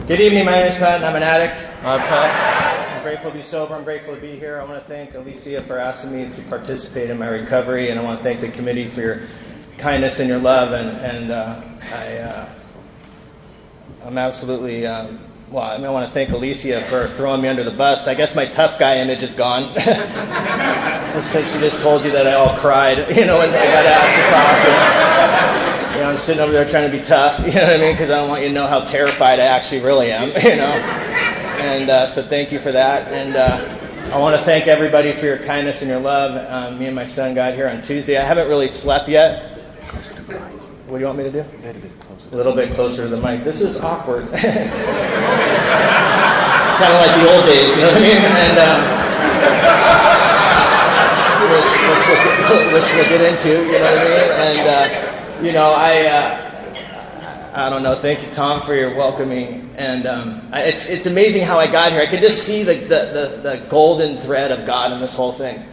Good evening, my name is Patt and I'm an addict. Hi, Patt. I'm grateful to be sober, I'm grateful to be here. I want to thank Alicia for asking me to participate in my recovery, and I want to thank the committee for your kindness and your love, I'm absolutely, I want to thank Alicia for throwing me under the bus. I guess my tough guy image is gone. Since she just told you that I all cried, and I got asked to talk. I'm sitting over there trying to be tough, you know what I mean? Because I don't want you to know how terrified I actually really am, And so thank you for that. And I want to thank everybody for your kindness and your love. Me and my son got here on Tuesday. I haven't really slept yet. What do you want me to do? A little bit closer to the mic. This is awkward. It's kind of like the old days, you know what I mean? And which we'll get into, you know what I mean? And I don't know. Thank you, Tom, for your welcoming. And it's amazing how I got here. I could just see the golden thread of God in this whole thing.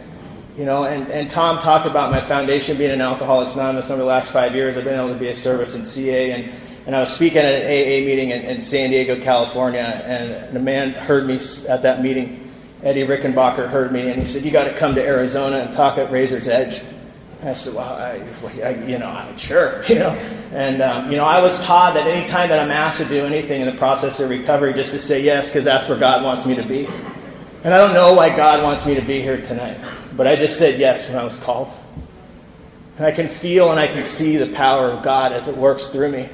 And Tom talked about my foundation being an Alcoholics Anonymous over the last 5 years. I've been able to be a service in CA, and I was speaking at an AA meeting in San Diego, California, and a man heard me at that meeting. Eddie Rickenbacker heard me, and he said, "You got to come to Arizona and talk at Razor's Edge." And I said, "Well, I'm sure." And I was taught that any time that I'm asked to do anything in the process of recovery, just to say yes, because that's where God wants me to be. And I don't know why God wants me to be here tonight, but I just said yes when I was called. And I can feel and I can see the power of God as it works through me.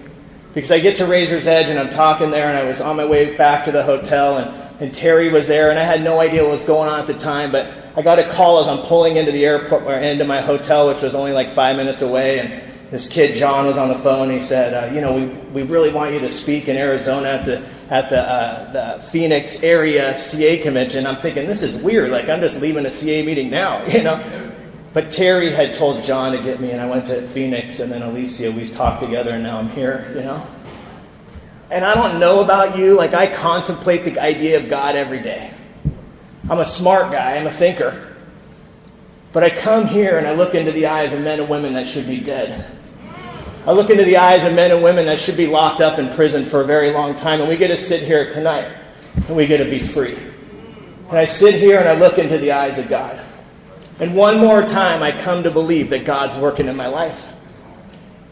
Because I get to Razor's Edge and I'm talking there, and I was on my way back to the hotel, and Terry was there, and I had no idea what was going on at the time, but I got a call as I'm pulling into the airport, or into my hotel, which was only like 5 minutes away, and this kid, John, was on the phone. He said, we really want you to speak in Arizona at the Phoenix area CA convention. I'm thinking, this is weird. Like, I'm just leaving a CA meeting now, But Terry had told John to get me, and I went to Phoenix, and then Alicia, we talked together, and now I'm here, And I don't know about you, like, I contemplate the idea of God every day. I'm a smart guy, I'm a thinker. But I come here and I look into the eyes of men and women that should be dead. I look into the eyes of men and women that should be locked up in prison for a very long time, and we get to sit here tonight, and we get to be free. And I sit here and I look into the eyes of God. And one more time, I come to believe that God's working in my life.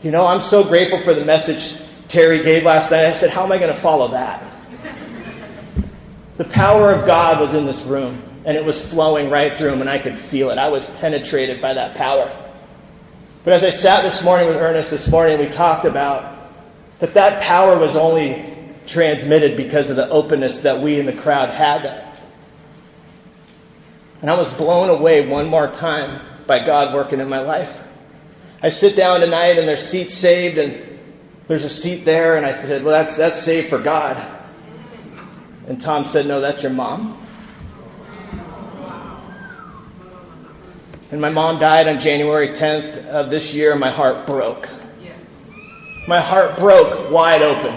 I'm so grateful for the message Terry gave last night. I said, how am I going to follow that? The power of God was in this room, and it was flowing right through him, and I could feel it. I was penetrated by that power. But as I sat this morning with Ernest this morning, we talked about that power was only transmitted because of the openness that we in the crowd had. And I was blown away one more time by God working in my life. I sit down tonight, and there's seats saved, and there's a seat there, and I said, well, that's saved for God. And Tom said, no, that's your mom. And my mom died on January 10th of this year, and my heart broke. My heart broke wide open.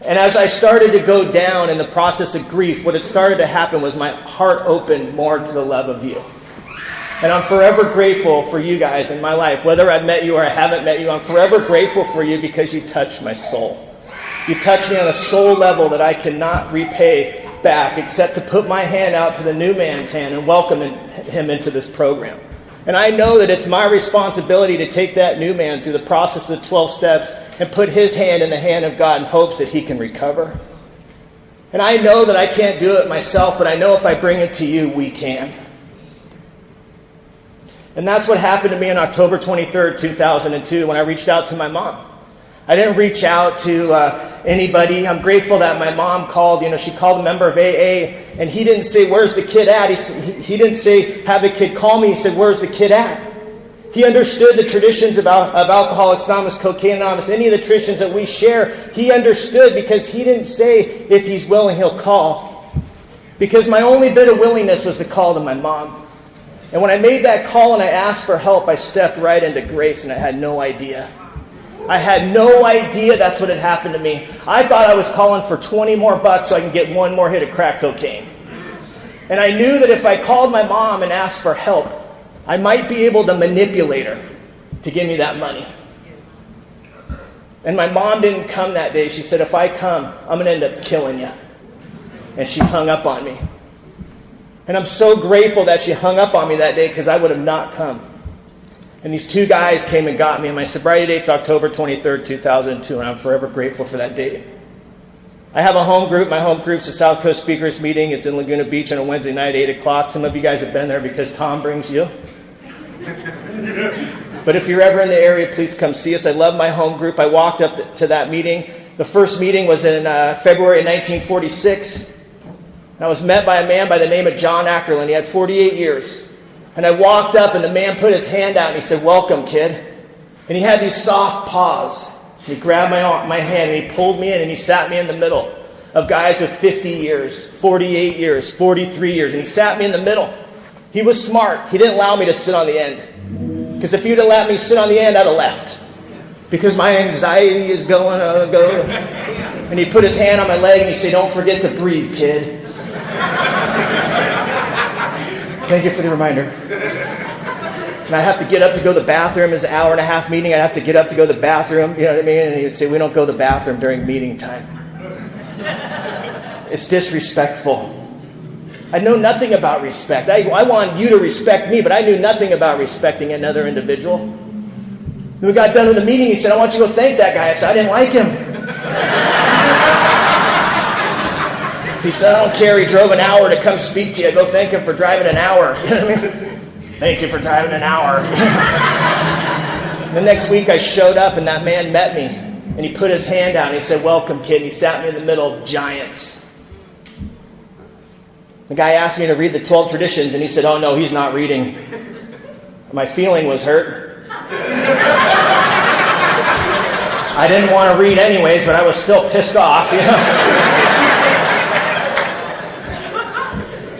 And as I started to go down in the process of grief, what had started to happen was my heart opened more to the love of you. And I'm forever grateful for you guys in my life. Whether I've met you or I haven't met you, I'm forever grateful for you because you touched my soul. You touched me on a soul level that I cannot repay back except to put my hand out to the new man's hand and welcome him into this program. And I know that it's my responsibility to take that new man through the process of the 12 steps and put his hand in the hand of God in hopes that he can recover. And I know that I can't do it myself, but I know if I bring it to you, we can. And that's what happened to me on October 23rd, 2002, when I reached out to my mom. I didn't reach out to anybody. I'm grateful that my mom called. She called a member of AA, and he didn't say, where's the kid at? He didn't say, have the kid call me. He said, where's the kid at? He understood the traditions of Alcoholics Anonymous, Cocaine Anonymous, any of the traditions that we share. He understood because he didn't say, if he's willing, he'll call. Because my only bit of willingness was to call to my mom. And when I made that call and I asked for help, I stepped right into grace, and I had no idea. I had no idea that's what had happened to me. I thought I was calling for 20 more bucks so I can get one more hit of crack cocaine. And I knew that if I called my mom and asked for help, I might be able to manipulate her to give me that money. And my mom didn't come that day. She said, if I come, I'm going to end up killing you. And she hung up on me. And I'm so grateful that she hung up on me that day because I would have not come. And these two guys came and got me. And my sobriety date's October 23rd, 2002. And I'm forever grateful for that date. I have a home group. My home group's the South Coast Speakers Meeting. It's in Laguna Beach on a Wednesday night, 8 o'clock. Some of you guys have been there because Tom brings you. But if you're ever in the area, please come see us. I love my home group. I walked up to that meeting. The first meeting was in February of 1946. And I was met by a man by the name of John Ackerland. He had 48 years. And I walked up, and the man put his hand out, and he said, welcome, kid. And he had these soft paws. And he grabbed my hand, and he pulled me in, and he sat me in the middle of guys with 50 years, 48 years, 43 years. And he sat me in the middle. He was smart. He didn't allow me to sit on the end. Because if you'd have let me sit on the end, I'd have left. Because my anxiety is going. And he put his hand on my leg and he said, don't forget to breathe, kid. Thank you for the reminder. And I have to get up to go to the bathroom. It's an hour and a half meeting. I'd have to get up to go to the bathroom. You know what I mean? And he would say, we don't go to the bathroom during meeting time. It's disrespectful. I know nothing about respect. I want you to respect me, but I knew nothing about respecting another individual. When we got done with the meeting, he said, I want you to go thank that guy. I said, I didn't like him. He said, I don't care. He drove an hour to come speak to you. Go thank him for driving an hour. You know what I mean? Thank you for driving an hour. The next week I showed up and that man met me. And he put his hand out and he said, welcome, kid. And he sat me in the middle of giants. The guy asked me to read the 12 traditions, and he said, oh, no, he's not reading. My feeling was hurt. I didn't want to read anyways, but I was still pissed off, you know.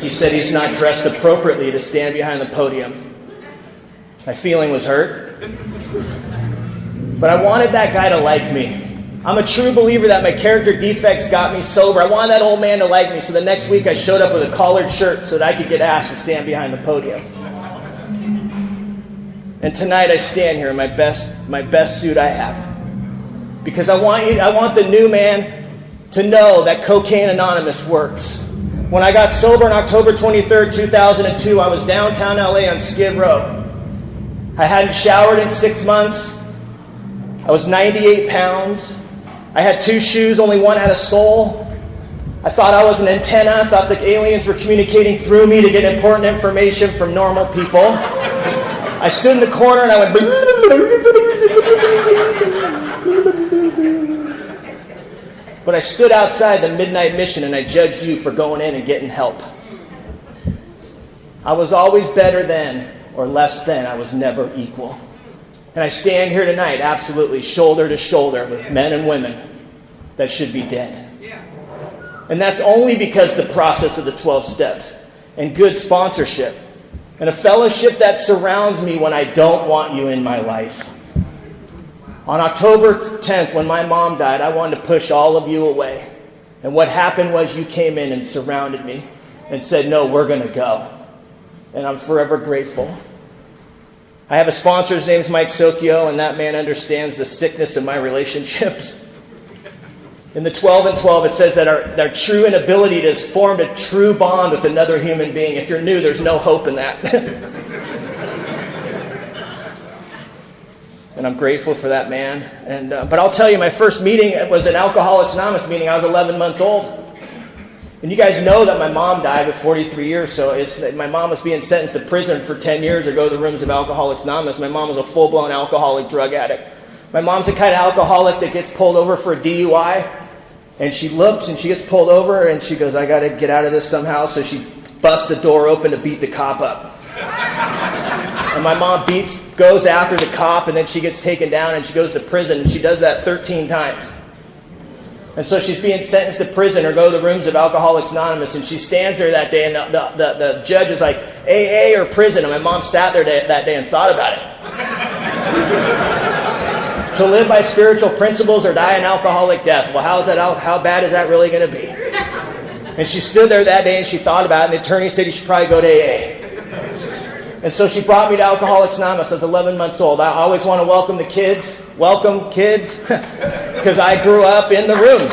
He said he's not dressed appropriately to stand behind the podium. My feeling was hurt. But I wanted that guy to like me. I'm a true believer that my character defects got me sober. I wanted that old man to like me, so the next week I showed up with a collared shirt so that I could get asked to stand behind the podium. And tonight I stand here in my best suit I have. Because I want the new man to know that Cocaine Anonymous works. When I got sober on October 23rd, 2002, I was downtown LA on Skid Row. I hadn't showered in 6 months. I was 98 pounds. I had 2 shoes, only one had a sole. I thought I was an antenna. I thought the aliens were communicating through me to get important information from normal people. I stood in the corner and I went... But I stood outside the midnight mission and I judged you for going in and getting help. I was always better than or less than. I was never equal. And I stand here tonight, absolutely, shoulder to shoulder with men and women that should be dead. And that's only because the process of the 12 steps and good sponsorship and a fellowship that surrounds me when I don't want you in my life. On October 10th, when my mom died, I wanted to push all of you away. And what happened was you came in and surrounded me and said, no, we're going to go. And I'm forever grateful. I have a sponsor, his name's Mike Socchio, and that man understands the sickness of my relationships. In the 12 and 12, it says that our true inability to form a true bond with another human being. If you're new, there's no hope in that. And I'm grateful for that man. But I'll tell you, my first meeting was an Alcoholics Anonymous meeting. I was 11 months old. And you guys know that my mom died with 43 years, so my mom was being sentenced to prison for 10 years to go to the rooms of Alcoholics Anonymous. My mom was a full-blown alcoholic drug addict. My mom's the kind of alcoholic that gets pulled over for a DUI, and she looks and she gets pulled over and she goes, I got to get out of this somehow, so she busts the door open to beat the cop up. And my mom goes after the cop, and then she gets taken down and she goes to prison, and she does that 13 times. And so she's being sentenced to prison or go to the rooms of Alcoholics Anonymous. And she stands there that day, and the judge is like, AA or prison. And my mom sat there that day and thought about it. To live by spiritual principles or die an alcoholic death. Well, how bad is that really going to be? And she stood there that day and she thought about it. And the attorney said you should probably go to AA. And so she brought me to Alcoholics Anonymous. I was 11 months old. I always want to welcome the kids. Welcome, kids. because I grew up in the rooms.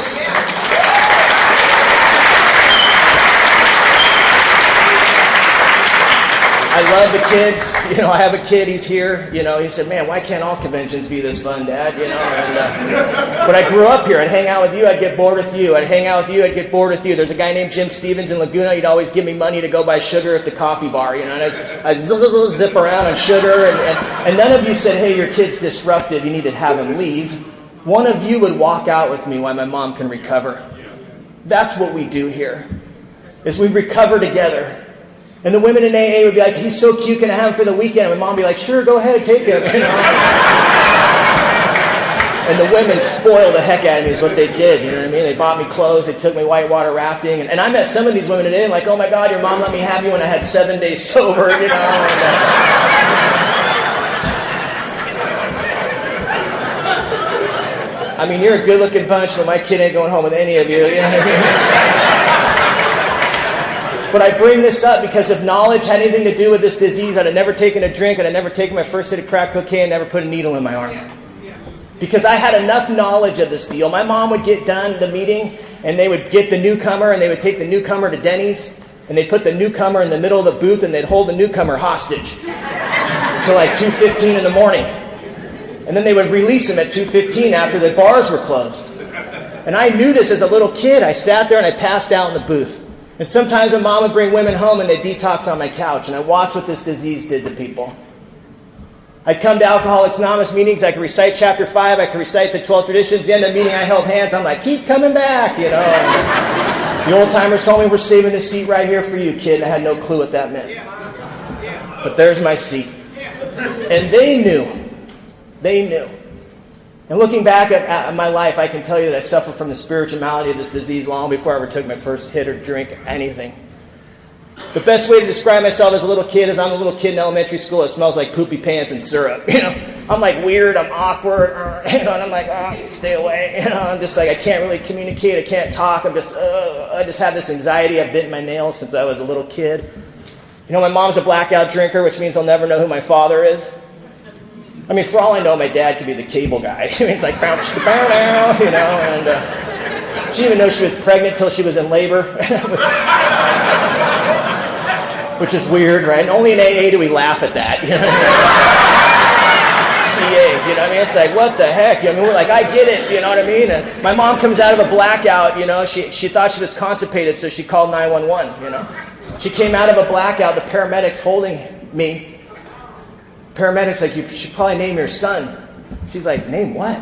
I love the kids. You know, I have a kid, he's here. You know, he said, man, why can't all conventions be this fun, Dad? You know, but I grew up here. I'd hang out with you, I'd get bored with you. I'd hang out with you, I'd get bored with you. There's a guy named Jim Stevens in Laguna. He'd always give me money to go buy sugar at the coffee bar, you know, and I'd zip around on sugar. And none of you said, hey, your kid's disruptive, you need to have him leave. One of you would walk out with me while my mom can recover. That's what we do here, is we recover together. And the women in AA would be like, he's so cute, can I have him for the weekend? And my mom would be like, sure, go ahead, take him. You know? And the women spoiled the heck out of me is what they did. You know what I mean? They bought me clothes, they took me whitewater rafting. And I met some of these women today, like, oh my God, your mom let me have you when I had 7 days sober, you know. I mean, you're a good-looking bunch, so my kid ain't going home with any of you. You know what I mean? But I bring this up because if knowledge had anything to do with this disease, I'd have never taken a drink, I'd have never taken my first hit of crack cocaine, never put a needle in my arm. Because I had enough knowledge of this deal. My mom would get done the meeting, and they would get the newcomer, and they would take the newcomer to Denny's, and they'd put the newcomer in the middle of the booth, and they'd hold the newcomer hostage until like 2:15 in the morning. And then they would release him at 2:15 after the bars were closed. And I knew this as a little kid. I sat there and I passed out in the booth. And sometimes my mom would bring women home and they'd detox on my couch. And I watched what this disease did to people. I'd come to Alcoholics Anonymous meetings. I could recite chapter 5. I could recite the 12 traditions. At the end of the meeting, I held hands. I'm like, keep coming back, you know. And the old timers told me, we're saving this seat right here for you, kid. And I had no clue what that meant. But there's my seat. And they knew. They knew. And looking back at my life, I can tell you that I suffered from the spirituality of this disease long before I ever took my first hit or drink anything. The best way to describe myself as a little kid is I'm a little kid in elementary school that smells like poopy pants and syrup. You know, I'm like weird, I'm awkward, you know, and I'm like, oh, stay away. You know, I'm just like, I can't really communicate, I can't talk. I just have this anxiety. I've bitten my nails since I was a little kid. You know, my mom's a blackout drinker, which means I'll never know who my father is. I mean, for all I know, my dad could be the cable guy. I mean, it's like, bounce, bow now, you know, and she didn't even know she was pregnant until she was in labor. Which is weird, right? And only in AA do we laugh at that, you know? CA, you know what I mean? It's like, what the heck? I mean, we're like, I get it, you know what I mean? And my mom comes out of a blackout, you know, she thought she was constipated, so she called 911, you know? She came out of a blackout, the paramedics holding me. Paramedics like, you should probably name your son. She's like, name what?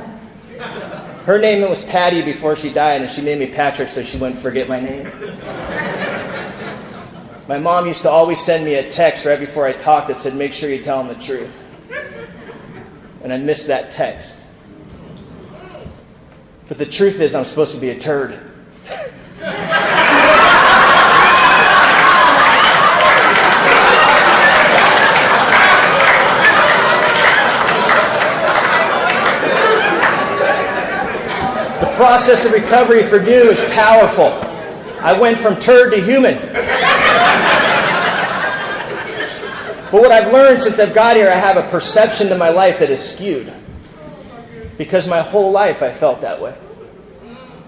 Her name was Patty before she died, and she named me Patrick so she wouldn't forget my name. My mom used to always send me a text right before I talked that said, make sure you tell him the truth. And I missed that text. But the truth is, I'm supposed to be a turd. The process of recovery for you is powerful. I went from turd to human. But what I've learned since I've got here, I have a perception to my life that is skewed. Because my whole life I felt that way.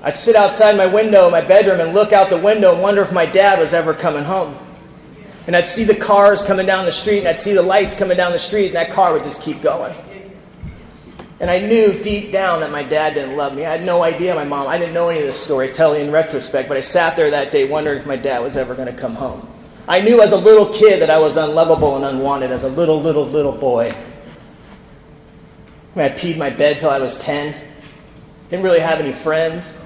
I'd sit outside my window in my bedroom and look out the window and wonder if my dad was ever coming home. And I'd see the cars coming down the street, and I'd see the lights coming down the street, and that car would just keep going. And I knew deep down that my dad didn't love me. I had no idea my mom, I didn't know any of this story, tell you in retrospect, but I sat there that day wondering if my dad was ever going to come home. I knew as a little kid that I was unlovable and unwanted as a little boy. I mean, I peed my bed till I was 10. Didn't really have any friends.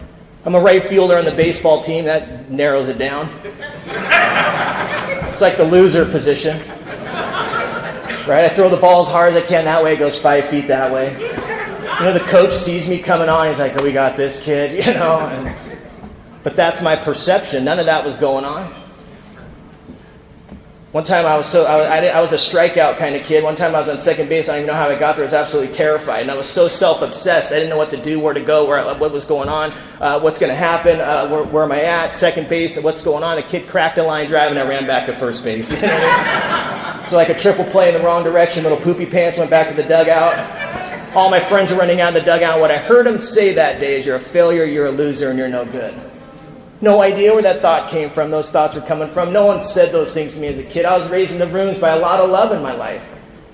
I'm a right fielder on the baseball team. That narrows it down. It's like the loser position. Right? I throw the ball as hard as I can that way. It goes 5 feet that way. You know, the coach sees me coming on. He's like, oh, we got this kid, you know. But that's my perception. None of that was going on. One time I was a strikeout kind of kid. One time I was on second base. I don't even know how I got there. I was absolutely terrified. And I was so self-obsessed. I didn't know what to do, where to go, what was going on, what's going to happen, where am I at, second base, what's going on. The kid cracked a line drive and I ran back to first base. So like a triple play in the wrong direction. Little poopy pants went back to the dugout. All my friends are running out of the dugout. What I heard him say that day is, you're a failure, you're a loser, and you're no good. No idea where that thought came from. Those thoughts were coming from. No one said those things to me as a kid. I was raised in the rooms by a lot of love in my life.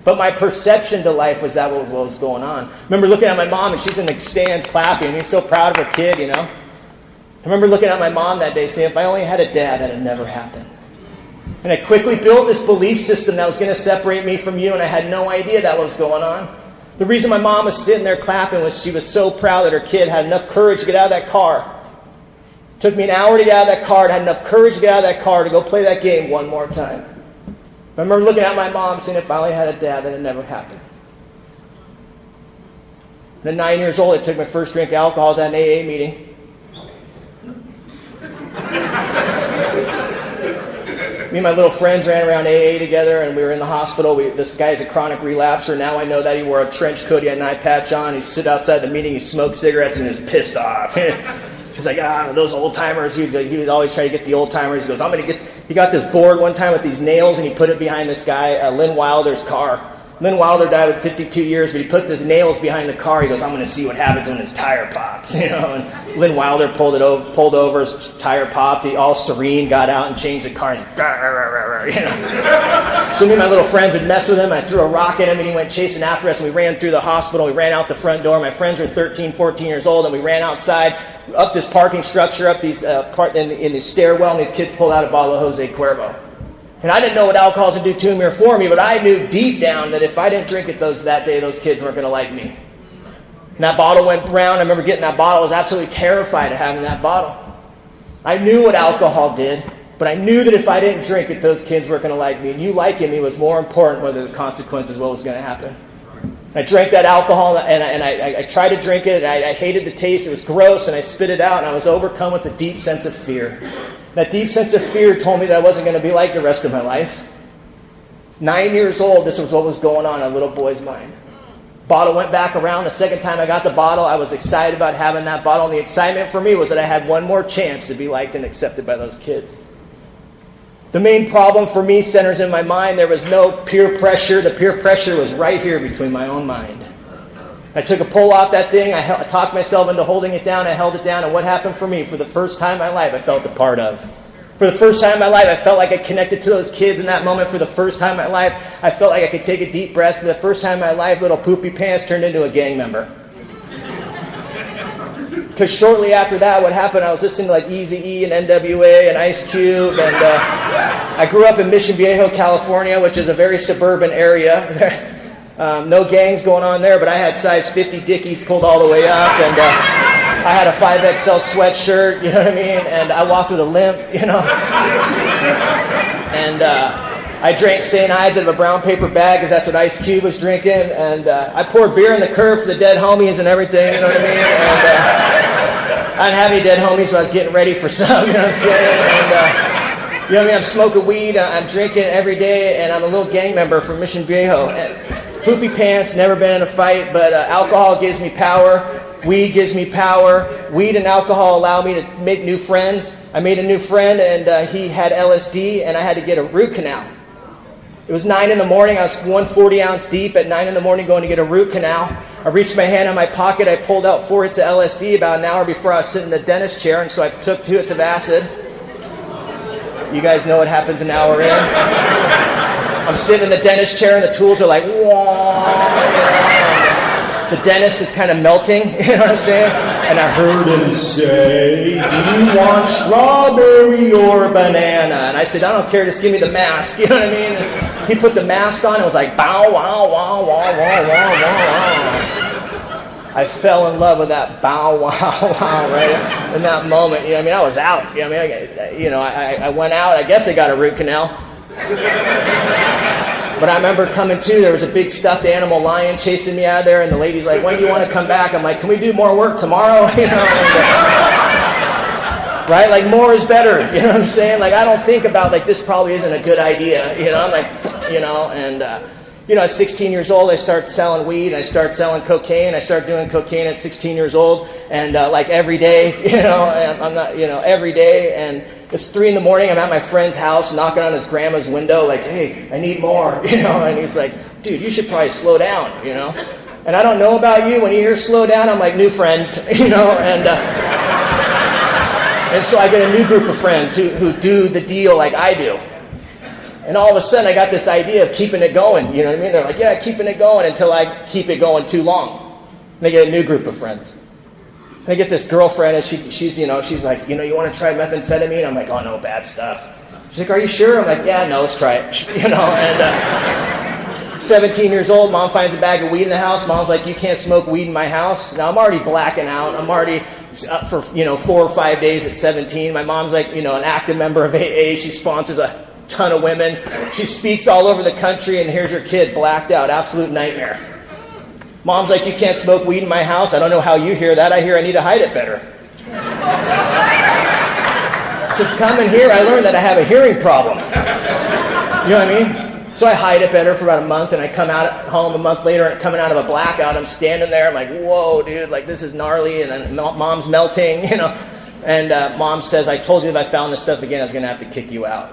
But my perception to life was that what was going on. I remember looking at my mom, and she's in the stands clapping, and she's so proud of her kid, you know. I remember looking at my mom that day saying, if I only had a dad, that had never happened. And I quickly built this belief system that was going to separate me from you, and I had no idea that was going on. The reason my mom was sitting there clapping was she was so proud that her kid had enough courage to get out of that car. It took me an hour to get out of that car, and had enough courage to get out of that car to go play that game one more time. I remember looking at my mom saying, if I only had a dad, that had never happened. And at 9 years old, I took my first drink of alcohol. I was at an AA meeting. Me and my little friends ran around AA together, and we were in the hospital. This guy's a chronic relapser. Now I know that. He wore a trench coat. He had an eye patch on. He stood outside the meeting. He smoked cigarettes, and he was pissed off. He's like, those old-timers. He was always trying to get the old-timers. He goes, he got this board one time with these nails, and he put it behind this guy, Lynn Wilder's car. Lynn Wilder died with 52 years, but he put these nails behind the car. He goes, I'm going to see what happens when his tire pops. You know, and Lynn Wilder pulled over, his tire popped. He, all serene, got out and changed the car. He's like, you know. So me and my little friends would mess with him. I threw a rock at him, and he went chasing after us, and we ran through the hospital. We ran out the front door. My friends were 13, 14 years old, and we ran outside, up this parking structure, up these in the stairwell, and these kids pulled out a bottle of Jose Cuervo. And I didn't know what alcohol was going to do to me or for me, but I knew deep down that if I didn't drink it that day, those kids weren't going to like me. And that bottle went around. I remember getting that bottle. I was absolutely terrified of having that bottle. I knew what alcohol did, but I knew that if I didn't drink it, those kids weren't going to like me. And you liking me was more important whether the consequences, what was going to happen. I drank that alcohol, and I tried to drink it, and I hated the taste. It was gross, and I spit it out, and I was overcome with a deep sense of fear. That deep sense of fear told me that I wasn't going to be like the rest of my life. 9 years old, this was what was going on in a little boy's mind. Bottle went back around. The second time I got the bottle, I was excited about having that bottle. And the excitement for me was that I had one more chance to be liked and accepted by those kids. The main problem for me centers in my mind. There was no peer pressure. The peer pressure was right here between my own mind. I took a pull off that thing. I talked myself into holding it down. I held it down. And what happened for me? For the first time in my life, I felt a part of. For the first time in my life, I felt like I connected to those kids in that moment. For the first time in my life, I felt like I could take a deep breath. For the first time in my life, little poopy pants turned into a gang member. Because shortly after that, what happened, I was listening to like Eazy-E and NWA and Ice Cube. And I grew up in Mission Viejo, California, which is a very suburban area. No gangs going on there, but I had size 50 Dickies pulled all the way up, and I had a 5XL sweatshirt, you know what I mean? And I walked with a limp, you know? And I drank St. Ides out of a brown paper bag because that's what Ice Cube was drinking. And I poured beer in the curb for the dead homies and everything, you know what I mean? And I didn't have any dead homies, so I was getting ready for some, you know what I'm saying? And, you know what I mean? I'm smoking weed, I'm drinking every day, and I'm a little gang member from Mission Viejo. And poopy pants, never been in a fight, but alcohol gives me power. Weed gives me power. Weed and alcohol allow me to make new friends. I made a new friend, and he had LSD, and I had to get a root canal. It was 9 in the morning. I was 140 ounce deep at 9 in the morning going to get a root canal. I reached my hand in my pocket. I pulled out 4 hits of LSD about an hour before I was sitting in the dentist chair, and so I took 2 hits of acid. You guys know what happens an hour in. I'm sitting in the dentist chair, and the tools are like, whoa. The dentist is kind of melting, you know what I'm saying? And I heard him say, do you want strawberry or banana? And I said, I don't care, just give me the mask, you know what I mean? And he put the mask on, and it was like, bow, wow, wow, wow, wow, wow, wow. I fell in love with that bow, wow, wow, right? In that moment, you know what I mean? I was out, you know what I mean? I went out, I guess I got a root canal. But I remember coming to, there was a big stuffed animal lion chasing me out of there, and the lady's like, when do you want to come back? I'm like, can we do more work tomorrow? You know, right? Like, more is better, you know what I'm saying? Like, I don't think about, like, this probably isn't a good idea, you know? I'm like, you know, and, you know, at 16 years old, I started selling weed, and I started selling cocaine. I started doing cocaine at 16 years old, and, like, every day, you know, I'm not, you know, every day, and it's 3 in the morning. I'm at my friend's house, knocking on his grandma's window, like, hey, I need more, you know. And he's like, dude, you should probably slow down, you know. And I don't know about you, when you hear slow down, I'm like, new friends, and so I get a new group of friends who do the deal like I do. And all of a sudden, I got this idea of keeping it going, you know what I mean? They're like, yeah, keeping it going until I keep it going too long. And I get a new group of friends. And I get this girlfriend, and she's like, you want to try methamphetamine? I'm like, oh, no, bad stuff. She's like, are you sure? I'm like, yeah, no, let's try it, and 17 years old, Mom finds a bag of weed in the house. Mom's like, you can't smoke weed in my house. Now, I'm already blacking out. I'm already up for, 4 or 5 days at 17. My mom's like, an active member of AA. She sponsors a ton of women. She speaks all over the country, and here's her kid blacked out. Absolute nightmare. Mom's like, you can't smoke weed in my house. I don't know how you hear that. I hear I need to hide it better. Since coming here, I learned that I have a hearing problem. You know what I mean? So I hide it better for about a month, and I come out home a month later, and coming out of a blackout, I'm standing there, I'm like, whoa, dude, like this is gnarly, and Mom's melting, and Mom says, I told you if I found this stuff again, I was going to have to kick you out.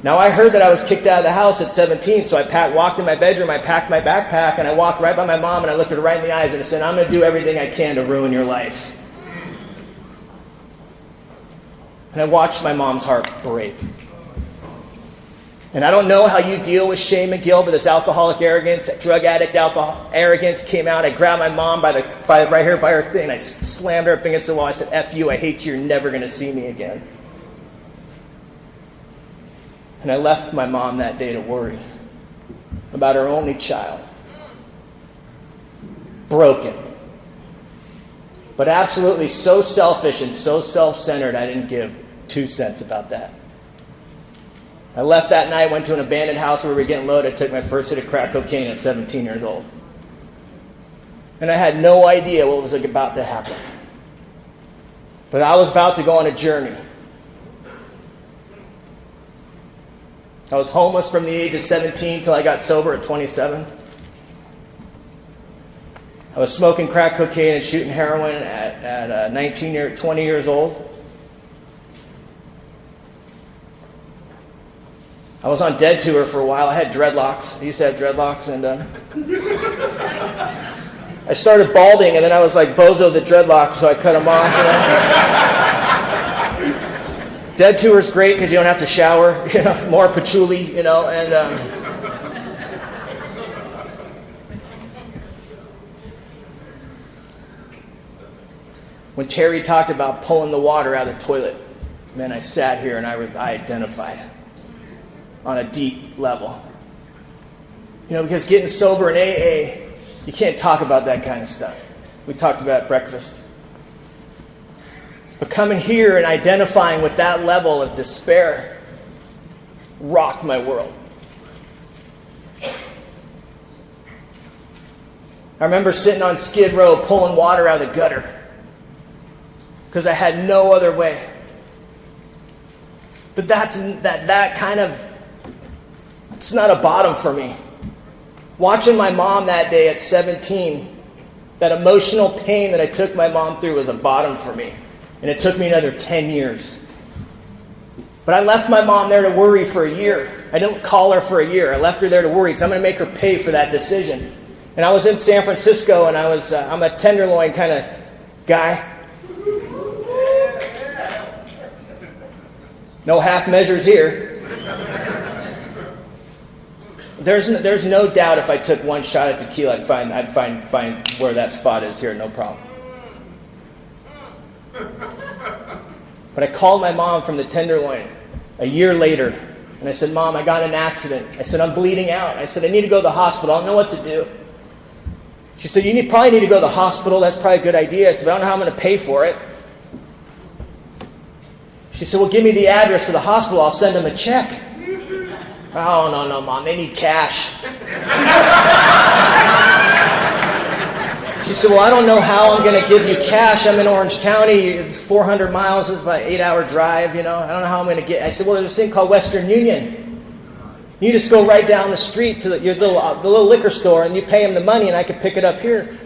Now, I heard that I was kicked out of the house at 17, so I walked in my bedroom, I packed my backpack, and I walked right by my mom, and I looked her right in the eyes, and I said, I'm going to do everything I can to ruin your life. And I watched my mom's heart break. And I don't know how you deal with shame and guilt, but this alcoholic arrogance, that drug addict arrogance came out. I grabbed my mom by right here by her thing. I slammed her up against the wall. I said, F you, I hate you, you're never going to see me again. And I left my mom that day to worry about her only child. Broken. But absolutely so selfish and so self-centered, I didn't give 2 cents about that. I left that night, went to an abandoned house where we were getting loaded. I took my first hit of crack cocaine at 17 years old. And I had no idea what was about to happen. But I was about to go on a journey. I was homeless from the age of 17 till I got sober at 27. I was smoking crack cocaine and shooting heroin at 20 years old. I was on Dead Tour for a while. I had dreadlocks. I used to have dreadlocks, and I started balding, and then I was like Bozo the dreadlock, so I cut them off. Dead Tour's great because you don't have to shower, more patchouli, and when Terry talked about pulling the water out of the toilet, man, I sat here and I identified on a deep level. Because getting sober in AA, you can't talk about that kind of stuff. We talked about breakfast. But coming here and identifying with that level of despair rocked my world. I remember sitting on Skid Row pulling water out of the gutter because I had no other way. But that kind of, it's not a bottom for me. Watching my mom that day at 17, that emotional pain that I took my mom through was a bottom for me. And it took me another 10 years. But I left my mom there to worry for a year. I didn't call her for a year. I left her there to worry because I'm going to make her pay for that decision. And I was in San Francisco, and I'm a tenderloin kind of guy. No half measures here. There's no doubt if I took one shot at tequila, I'd find where that spot is here, no problem. But I called my mom from the Tenderloin a year later, and I said, Mom, I got in an accident. I said, I'm bleeding out. I said, I need to go to the hospital. I don't know what to do. She said, you probably need to go to the hospital. That's probably a good idea. I said, but I don't know how I'm going to pay for it. She said, well, give me the address to the hospital. I'll send them a check. Oh, no, Mom. They need cash. She said, well, I don't know how I'm going to give you cash. I'm in Orange County. It's 400 miles. It's about an 8-hour drive, I don't know how I'm going to get. I said, well, there's this thing called Western Union. You just go right down the street to the little liquor store, and you pay them the money, and I could pick it up here.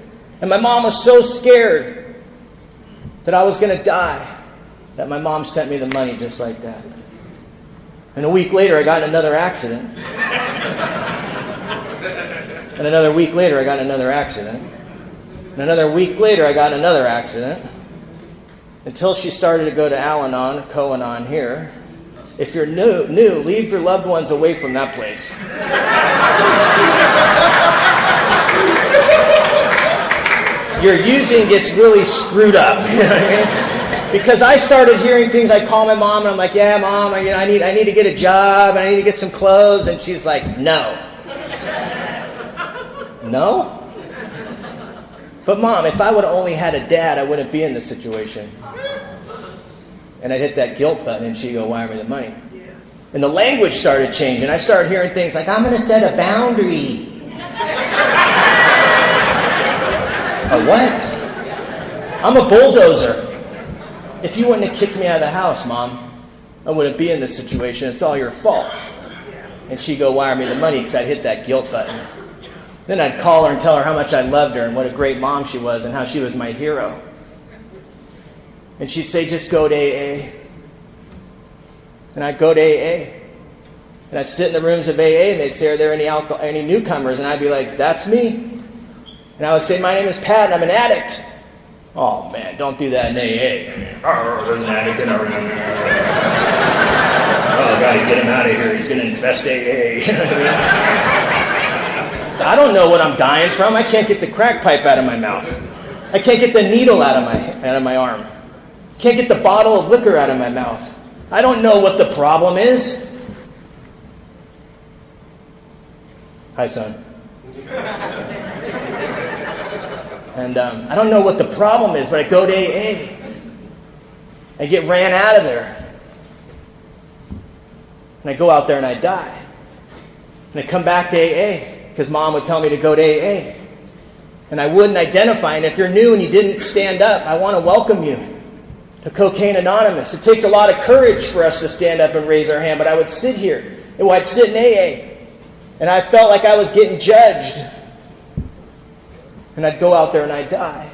And my mom was so scared that I was going to die that my mom sent me the money just like that. And a week later, I got in another accident. And another week later, I got in another accident. And another week later, I got another accident. Until she started to go to Al-Anon, Co-Anon here. If you're new, leave your loved ones away from that place. Your using gets really screwed up. You know what I mean? Because I started hearing things. I call my mom and I'm like, yeah, Mom, I need to get a job. I need to get some clothes. And she's like, no. No? But Mom, if I would have only had a dad, I wouldn't be in this situation. And I'd hit that guilt button and she'd go, wire me the money. And the language started changing. I started hearing things like, I'm going to set a boundary. A what? I'm a bulldozer. If you wouldn't have kicked me out of the house, Mom, I wouldn't be in this situation. It's all your fault. And she'd go, wire me the money, because I'd hit that guilt button. Then I'd call her and tell her how much I loved her and what a great mom she was and how she was my hero. And she'd say, just go to AA. And I'd go to AA. And I'd sit in the rooms of AA and they'd say, are there any newcomers? And I'd be like, that's me. And I would say, my name is Pat and I'm an addict. Oh man, don't do that in AA. Oh, there's an addict in our room. Oh, gotta get him out of here. He's gonna infest AA. You know what I mean? I don't know what I'm dying from. I can't get the crack pipe out of my mouth. I can't get the needle out of my arm. Can't get the bottle of liquor out of my mouth. I don't know what the problem is. Hi, son. And I don't know what the problem is, but I go to AA. I get ran out of there. And I go out there and I die. And I come back to AA. Because Mom would tell me to go to AA. And I wouldn't identify. And if you're new and you didn't stand up, I want to welcome you to Cocaine Anonymous. It takes a lot of courage for us to stand up and raise our hand. But I would sit here. And I'd sit in AA. And I felt like I was getting judged. And I'd go out there and I'd die.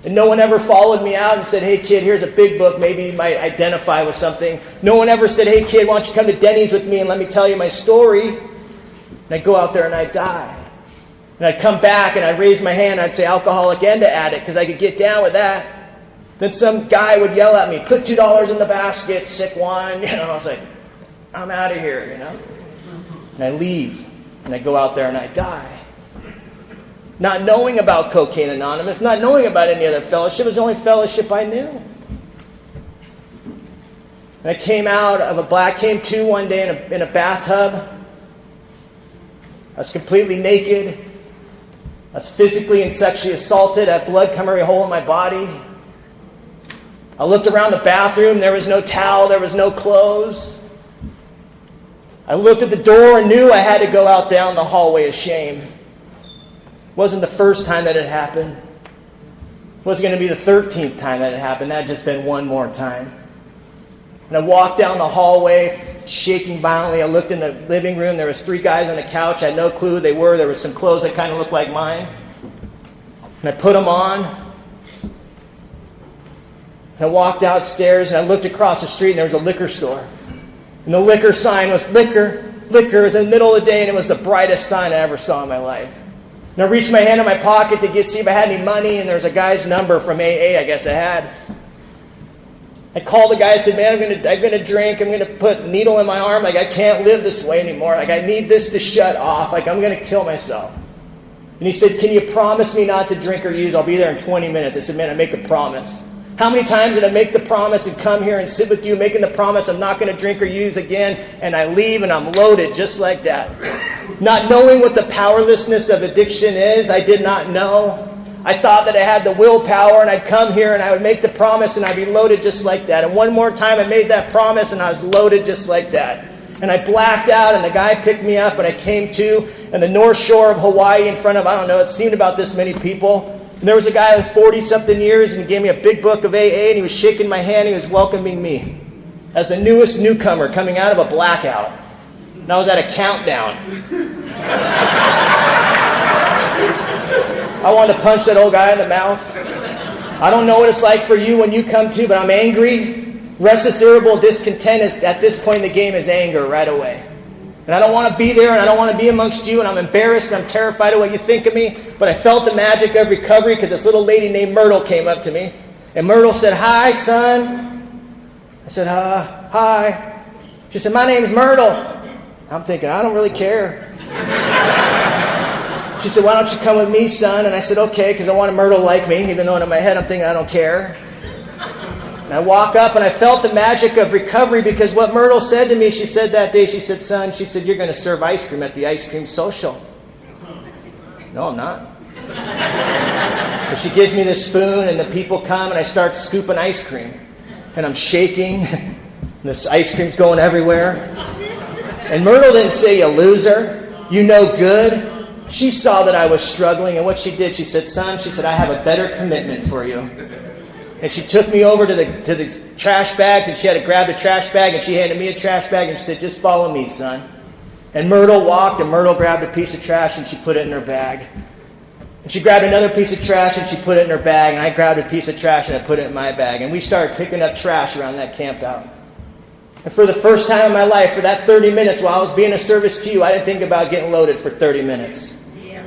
And no one ever followed me out and said, hey kid, here's a big book. Maybe you might identify with something. No one ever said, hey kid, why don't you come to Denny's with me and let me tell you my story. And I'd go out there and I'd die. And I'd come back and I'd raise my hand and I'd say alcoholic and addict because I could get down with that. Then some guy would yell at me, put $2 in the basket, sick one. I was like, I'm out of here, And I leave and I go out there and I die. Not knowing about Cocaine Anonymous, not knowing about any other fellowship. It was the only fellowship I knew. And I came to one day in a bathtub. I was completely naked. I was physically and sexually assaulted. I had blood coming every hole in my body. I looked around the bathroom. There was no towel. There was no clothes. I looked at the door and knew I had to go out down the hallway of shame. It wasn't the first time that it happened. It wasn't going to be the 13th time that it happened. That had just been one more time. And I walked down the hallway, shaking violently. I looked in the living room. There was 3 guys on the couch. I had no clue who they were. There was some clothes that kind of looked like mine. And I put them on. And I walked downstairs and I looked across the street and there was a liquor store. And the liquor sign was liquor. Liquor. It was in the middle of the day and it was the brightest sign I ever saw in my life. And I reached my hand in my pocket to see if I had any money, and there was a guy's number from AA I guess I had. I called the guy and said, man, I'm gonna drink, I'm gonna put a needle in my arm, like I can't live this way anymore. Like I need this to shut off, like I'm gonna kill myself. And he said, can you promise me not to drink or use? I'll be there in 20 minutes. I said, man, I make a promise. How many times did I make the promise and come here and sit with you, making the promise I'm not going to drink or use again, and I leave and I'm loaded just like that? Not knowing what the powerlessness of addiction is, I did not know. I thought that I had the willpower and I'd come here and I would make the promise and I'd be loaded just like that. And one more time I made that promise and I was loaded just like that. And I blacked out and the guy picked me up and I came to on the North Shore of Hawaii in front of, I don't know, it seemed about this many people. And there was a guy with 40-something years, and he gave me a big book of AA, and he was shaking my hand. He was welcoming me as the newest newcomer coming out of a blackout. And I was at a countdown. I wanted to punch that old guy in the mouth. I don't know what it's like for you when you come to, but I'm angry. Restless, irritable, discontent is, at this point in the game is anger right away. And I don't want to be there, and I don't want to be amongst you, and I'm embarrassed, and I'm terrified of what you think of me. But I felt the magic of recovery because this little lady named Myrtle came up to me. And Myrtle said, "Hi, son." I said, "Hi." She said, "My name's Myrtle." I'm thinking, I don't really care. She said, "Why don't you come with me, son?" And I said, "Okay," because I wanted Myrtle to like me, even though in my head I'm thinking I don't care. And I walk up, and I felt the magic of recovery because what Myrtle said to me, she said that day, she said, "Son," she said, "you're going to serve ice cream at the ice cream social." No, I'm not. But she gives me this spoon, and the people come, and I start scooping ice cream. And I'm shaking, and this ice cream's going everywhere. And Myrtle didn't say, "You loser, you no good." She saw that I was struggling, and what she did, she said, "Son," she said, "I have a better commitment for you." And she took me over to the trash bags, and she had to grab the trash bag, and she handed me a trash bag, and she said, "Just follow me, son." And Myrtle walked, and Myrtle grabbed a piece of trash, and she put it in her bag. And she grabbed another piece of trash, and she put it in her bag, and I grabbed a piece of trash, and I put it in my bag. And we started picking up trash around that camp out. And for the first time in my life, for that 30 minutes while I was being of service to you, I didn't think about getting loaded for 30 minutes. Yeah.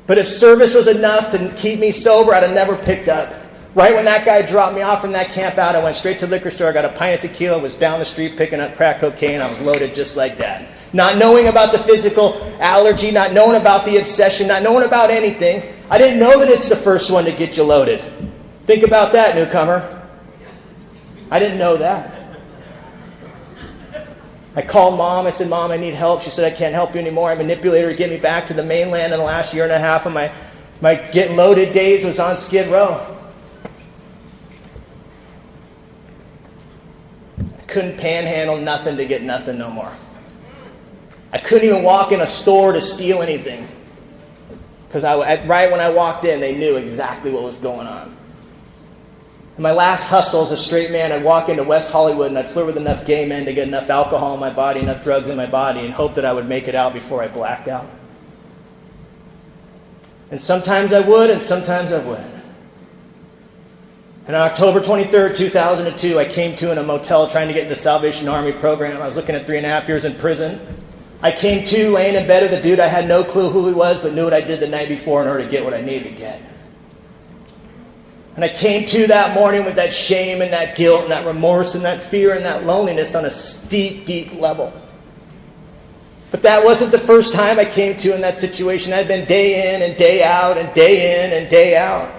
But if service was enough to keep me sober, I'd have never picked up. Right when that guy dropped me off from that camp out, I went straight to the liquor store, got a pint of tequila, was down the street picking up crack cocaine. I was loaded just like that. Not knowing about the physical allergy, not knowing about the obsession, not knowing about anything. I didn't know that it's the first one to get you loaded. Think about that, newcomer. I didn't know that. I called Mom. I said, "Mom, I need help." She said, "I can't help you anymore." I manipulated her to get me back to the mainland, and the last year and a half of my getting loaded days was on Skid Row. I couldn't panhandle nothing to get nothing no more. I couldn't even walk in a store to steal anything. Because right when I walked in, they knew exactly what was going on. And my last hustle as a straight man, I'd walk into West Hollywood and I'd flirt with enough gay men to get enough alcohol in my body, enough drugs in my body, and hope that I would make it out before I blacked out. And sometimes I would, and sometimes I wouldn't. And on October 23rd, 2002, I came to in a motel trying to get in the Salvation Army program. I was looking at 3.5 years in prison. I came to laying in bed with a dude I had no clue who he was, but knew what I did the night before in order to get what I needed to get. And I came to that morning with that shame and that guilt and that remorse and that fear and that loneliness on a steep, deep level. But that wasn't the first time I came to in that situation. I'd been day in and day out and day in and day out.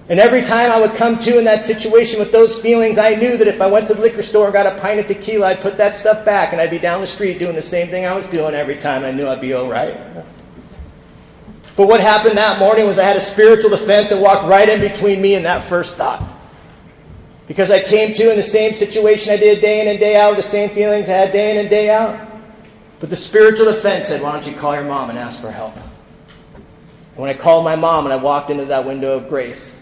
And every time I would come to in that situation with those feelings, I knew that if I went to the liquor store and got a pint of tequila, I'd put that stuff back and I'd be down the street doing the same thing I was doing every time. I knew I'd be all right. But what happened that morning was I had a spiritual defense that walked right in between me and that first thought. Because I came to in the same situation I did day in and day out, the same feelings I had day in and day out. But the spiritual defense said, "Why don't you call your mom and ask for help?" And when I called my mom and I walked into that window of grace,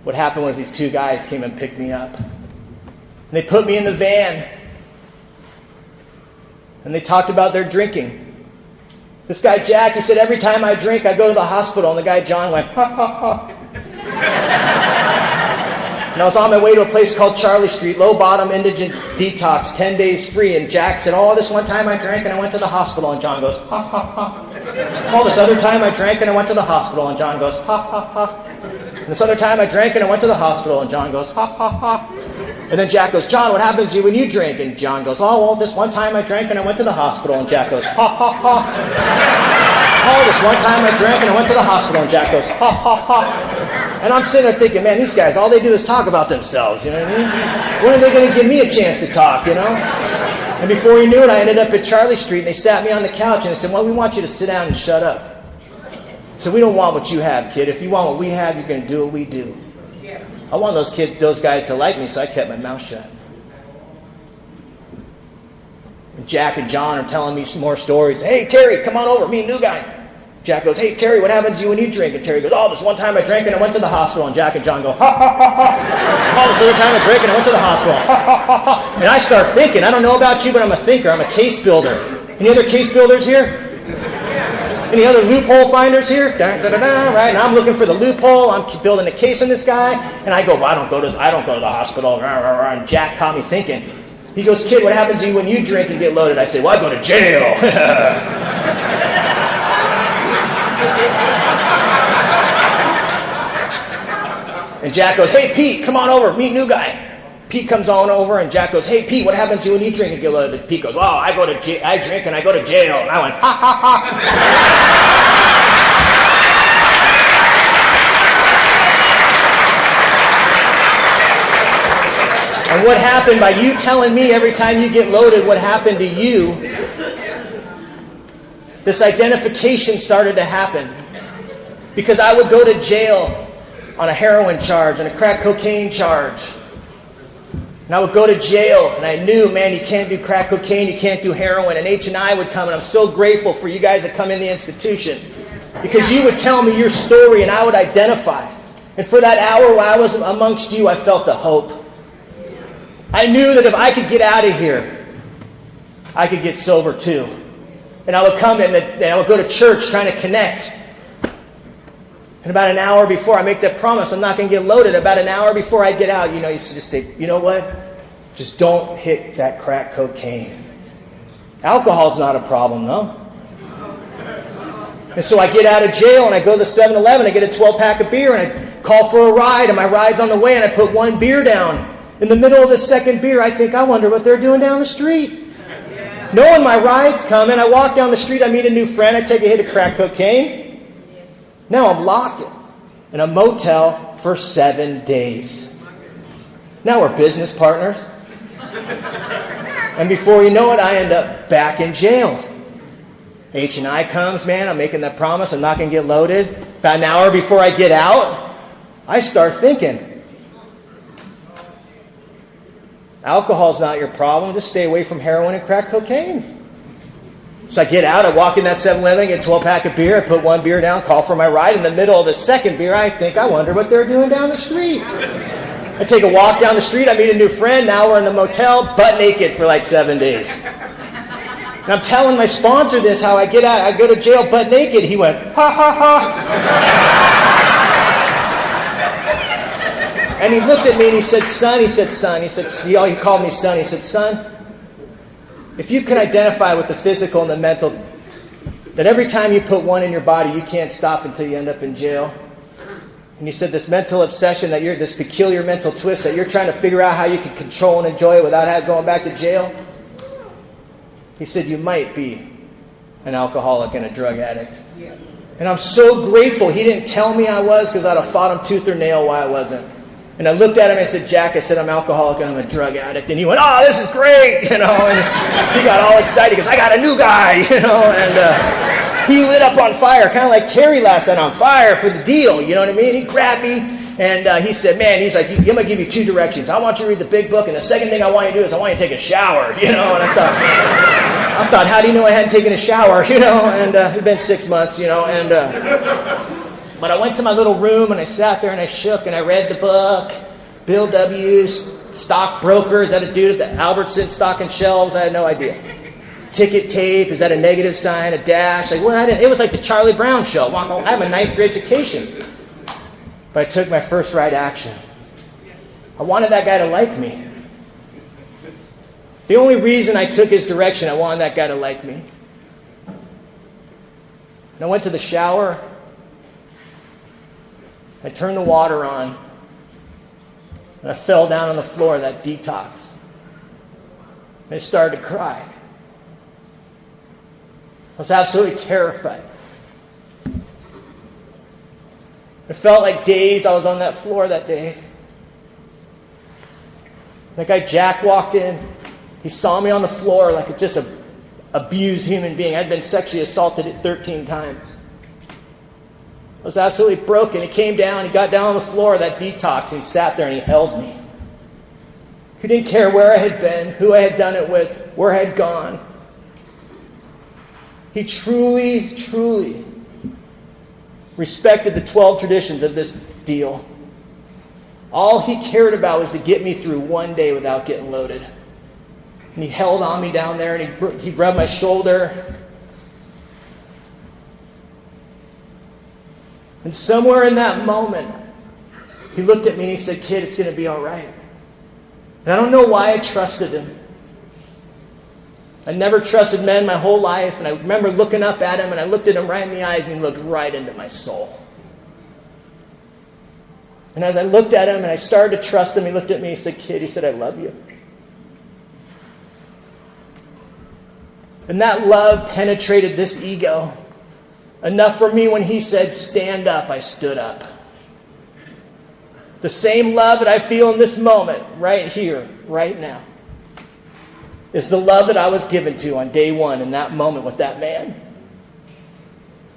what happened was these two guys came and picked me up. And they put me in the van. And they talked about their drinking. This guy, Jack, he said, "Every time I drink, I go to the hospital." And the guy, John, went, "Ha, ha, ha." And I was on my way to a place called Charlie Street, low-bottom indigent detox, 10 days free. And Jack said, "Oh, this one time I drank and I went to the hospital." And John goes, "Ha, ha, ha." "Oh, this other time I drank and I went to the hospital." And John goes, "Ha, ha, ha." "And this other time I drank and I went to the hospital." And John goes, "Ha, ha, ha." And then Jack goes, "John, what happens to you when you drink?" And John goes, "Oh, well, this one time I drank and I went to the hospital." And Jack goes, "Ha, ha, ha." "Oh, this one time I drank and I went to the hospital." And Jack goes, "Ha, ha, ha." And I'm sitting there thinking, man, these guys, all they do is talk about themselves, you know what I mean? When are they going to give me a chance to talk, you know? And before you knew it, I ended up at Charlie Street, and they sat me on the couch, and they said, "Well, we want you to sit down and shut up." So we don't want what you have, kid. If you want what we have, you're going to do what we do. I want those guys to like me, so I kept my mouth shut. And Jack and John are telling me some more stories. "Hey, Terry, come on over, me and new guy." Jack goes, "Hey, Terry, what happens to you when you drink?" And Terry goes, "Oh, this one time I drank and I went to the hospital." And Jack and John go, "Ha, ha, ha, ha." "Oh, this other time I drank and I went to the hospital." Ha, ha, ha, ha. And I start thinking. I don't know about you, but I'm a thinker. I'm a case builder. Any other case builders here? Any other loophole finders here? Da, da, da, da, right? And I'm looking for the loophole. I'm building a case on this guy. And I go, "Well, I don't go to the hospital." And Jack caught me thinking. He goes, kid, what happens to you when you drink and get loaded? I say, well, I go to jail. And Jack goes, hey, Pete, come on over, meet new guy. Pete comes on over, and Jack goes, hey, Pete, what happens to you when you drink and get loaded? Pete goes, well, I drink and I go to jail. And I went, ha, ha, ha. And what happened by you telling me every time you get loaded what happened to you, this identification started to happen. Because I would go to jail on a heroin charge and a crack cocaine charge. And I would go to jail, and I knew, man, you can't do crack cocaine, you can't do heroin. And H&I would come, and I'm so grateful for you guys that come in the institution. Because you would tell me your story, and I would identify. And for that hour while I was amongst you, I felt the hope. I knew that if I could get out of here, I could get sober too. And I would come and I would go to church trying to connect. And about an hour before I make that promise, I'm not going to get loaded. About an hour before I get out, you used to just say, you know what? Just don't hit that crack cocaine. Alcohol's not a problem, though. And so I get out of jail and I go to the 7-Eleven, I get a 12-pack of beer and I call for a ride, and my ride's on the way, and I put one beer down. In the middle of the second beer, I think, I wonder what they're doing down the street. Knowing my ride's coming, I walk down the street, I meet a new friend, I take a hit of crack cocaine. Now I'm locked in a motel for 7 days. Now we're business partners. And before you know it, I end up back in jail. H&I comes, man, I'm making that promise, I'm not going to get loaded. About an hour before I get out, I start thinking, alcohol's not your problem, just stay away from heroin and crack cocaine. So I get out, I walk in that 7-Eleven, get a 12-pack of beer, I put one beer down, call for my ride. In the middle of the second beer, I think, I wonder what they're doing down the street. I take a walk down the street, I meet a new friend, now we're in the motel, butt naked for like 7 days. And I'm telling my sponsor this, how I get out, I go to jail butt naked. He went, ha, ha, ha. And he looked at me and he said, son, he called me son, he said, son, if you can identify with the physical and the mental, that every time you put one in your body, you can't stop until you end up in jail. And he said this mental obsession, this peculiar mental twist, that you're trying to figure out how you can control and enjoy it without going back to jail. He said, you might be an alcoholic and a drug addict. Yeah. And I'm so grateful he didn't tell me I was, because I'd have fought him tooth or nail why I wasn't. And I looked at him and I said, Jack, I said, I'm alcoholic and I'm a drug addict. And he went, oh, this is great, and he got all excited because I got a new guy, and he lit up on fire, kind of like Terry last night, on fire for the deal, you know what I mean? He grabbed me and he said, man, he's like, I'm going to give you 2 directions. I want you to read the big book, and the second thing I want you to do is I want you to take a shower, and I thought, how do you know I hadn't taken a shower, and it'd been 6 months, But I went to my little room and I sat there and I shook and I read the book. Bill W.'s stockbroker. Is that a dude at the Albertson stocking shelves? I had no idea. Ticket tape. Is that a negative sign? A dash? It was like the Charlie Brown show. I have a 9th grade education. But I took my first right action. I wanted that guy to like me. The only reason I took his direction, I wanted that guy to like me. And I went to the shower. I turned the water on, and I fell down on the floor of that detox. And I started to cry. I was absolutely terrified. It felt like days I was on that floor that day. That guy Jack walked in. He saw me on the floor like just an abused human being. I'd been sexually assaulted 13 times. I was absolutely broken. He came down, he got down on the floor of that detox, and he sat there and he held me. He didn't care where I had been, who I had done it with, where I had gone. He truly, truly respected the 12 traditions of this deal. All he cared about was to get me through one day without getting loaded. And he held on me down there, and he rubbed my shoulder. And somewhere in that moment, he looked at me and he said, kid, it's going to be all right. And I don't know why I trusted him. I never trusted men my whole life, and I remember looking up at him, and I looked at him right in the eyes, and he looked right into my soul. And as I looked at him and I started to trust him, he looked at me, he said, "Kid," he said, "I love you." And that love penetrated this ego enough for me when he said, "Stand up," I stood up. The same love that I feel in this moment, right here, right now, is the love that I was given to on day one in that moment with that man.